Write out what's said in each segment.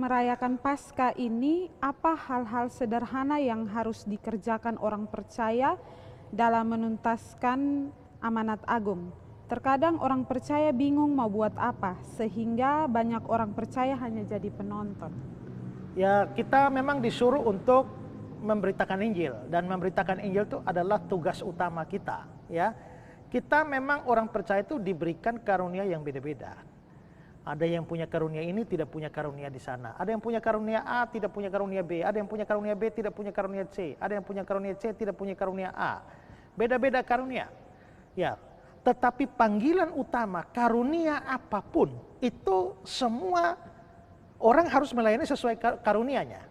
merayakan Paskah ini, apa hal-hal sederhana yang harus dikerjakan orang percaya dalam menuntaskan amanat agung? Terkadang orang percaya bingung mau buat apa, sehingga banyak orang percaya hanya jadi penonton. Ya, kita memang disuruh untuk memberitakan Injil, dan memberitakan Injil itu adalah tugas utama kita, ya. Kita memang orang percaya itu diberikan karunia yang beda-beda. Ada yang punya karunia ini, tidak punya karunia di sana. Ada yang punya karunia A, tidak punya karunia B. Ada yang punya karunia B, tidak punya karunia C. Ada yang punya karunia C, tidak punya karunia A. Beda-beda karunia. Ya, tetapi panggilan utama karunia apapun itu semua orang harus melayani sesuai karunianya.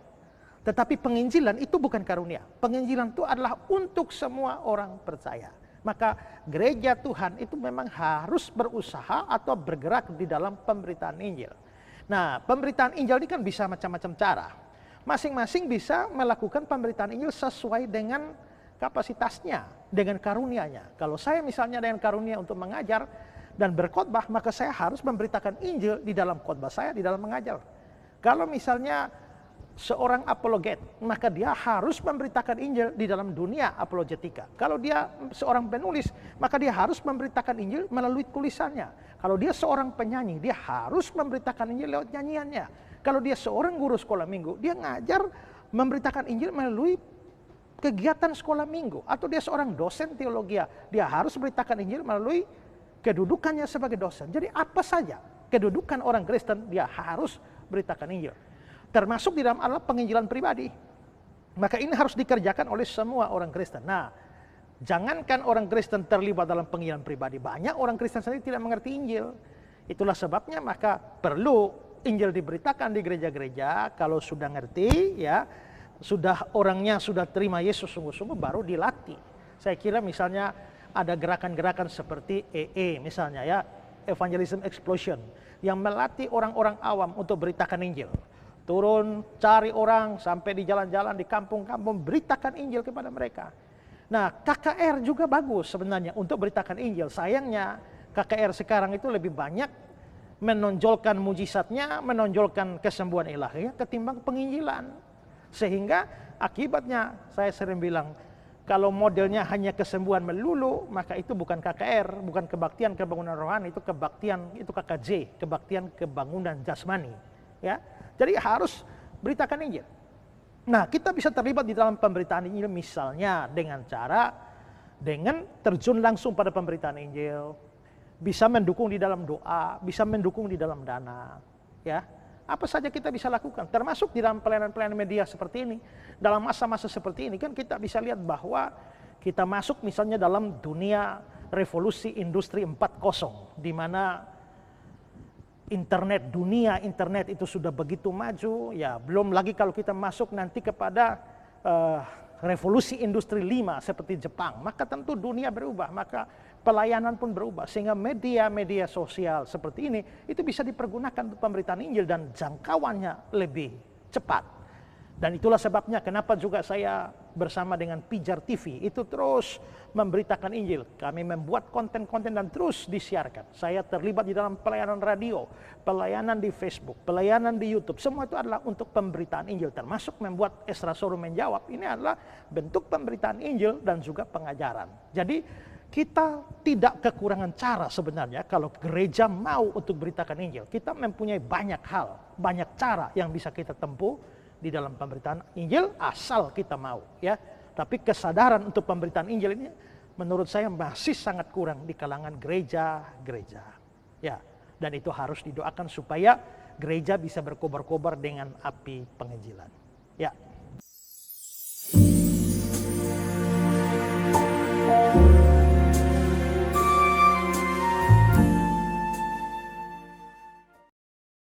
Tetapi penginjilan itu bukan karunia. Penginjilan itu adalah untuk semua orang percaya. Maka gereja Tuhan itu memang harus berusaha atau bergerak di dalam pemberitaan Injil. Nah, pemberitaan Injil ini kan bisa macam-macam cara. Masing-masing bisa melakukan pemberitaan Injil sesuai dengan kapasitasnya, dengan karunianya. Kalau saya misalnya dengan karunia untuk mengajar dan berkhotbah, maka saya harus memberitakan Injil di dalam khotbah saya, di dalam mengajar. Kalau misalnya seorang apologet, maka dia harus memberitakan Injil di dalam dunia apologetika. Kalau dia seorang penulis, maka dia harus memberitakan Injil melalui tulisannya. Kalau dia seorang penyanyi, dia harus memberitakan Injil lewat nyanyiannya. Kalau dia seorang guru sekolah minggu, dia ngajar memberitakan Injil melalui kegiatan sekolah minggu. Atau dia seorang dosen teologi, dia harus memberitakan Injil melalui kedudukannya sebagai dosen. Jadi apa saja kedudukan orang Kristen, dia harus beritakan Injil. Termasuk di dalam adalah penginjilan pribadi. Maka ini harus dikerjakan oleh semua orang Kristen. Nah, jangankan orang Kristen terlibat dalam penginjilan pribadi, banyak orang Kristen sendiri tidak mengerti Injil. Itulah sebabnya maka perlu Injil diberitakan di gereja-gereja. Kalau sudah ngerti, ya, sudah orangnya sudah terima Yesus sungguh-sungguh, baru dilatih. Saya kira misalnya ada gerakan-gerakan seperti EE misalnya, ya, Evangelism Explosion, yang melatih orang-orang awam untuk beritakan Injil. Turun, cari orang, sampai di jalan-jalan, di kampung-kampung, beritakan Injil kepada mereka. Nah, KKR juga bagus sebenarnya untuk beritakan Injil. Sayangnya, KKR sekarang itu lebih banyak menonjolkan mujizatnya, menonjolkan kesembuhan ilahi ketimbang penginjilan. Sehingga akibatnya, saya sering bilang, kalau modelnya hanya kesembuhan melulu, maka itu bukan KKR, bukan kebaktian kebangunan rohani, itu kebaktian, itu KKJ, kebaktian kebangunan jasmani. Ya. Jadi harus beritakan Injil. Nah, kita bisa terlibat di dalam pemberitaan Injil misalnya dengan terjun langsung pada pemberitaan Injil, bisa mendukung di dalam doa, bisa mendukung di dalam dana, ya. Apa saja kita bisa lakukan, termasuk di dalam pelayanan-pelayanan media seperti ini. Dalam masa-masa seperti ini kan kita bisa lihat bahwa kita masuk misalnya dalam dunia revolusi industri 4.0, di mana dunia internet itu sudah begitu maju, ya, belum lagi kalau kita masuk nanti kepada revolusi industri 5 seperti Jepang, maka tentu dunia berubah, maka pelayanan pun berubah, sehingga media-media sosial seperti ini itu bisa dipergunakan untuk pemberitaan Injil dan jangkauannya lebih cepat. Dan itulah sebabnya kenapa juga saya bersama dengan Pijar TV itu terus memberitakan Injil. Kami membuat konten-konten dan terus disiarkan. Saya terlibat di dalam pelayanan radio, pelayanan di Facebook, pelayanan di YouTube. Semua itu adalah untuk pemberitaan Injil, termasuk membuat Esra Sorum menjawab. Ini adalah bentuk pemberitaan Injil dan juga pengajaran. Jadi kita tidak kekurangan cara sebenarnya kalau gereja mau untuk beritakan Injil. Kita mempunyai banyak hal, banyak cara yang bisa kita tempuh di dalam pemberitaan Injil asal kita mau, ya. Tapi kesadaran untuk pemberitaan Injil ini menurut saya masih sangat kurang di kalangan gereja-gereja. Ya, dan itu harus didoakan supaya gereja bisa berkobar-kobar dengan api penginjilan. Ya.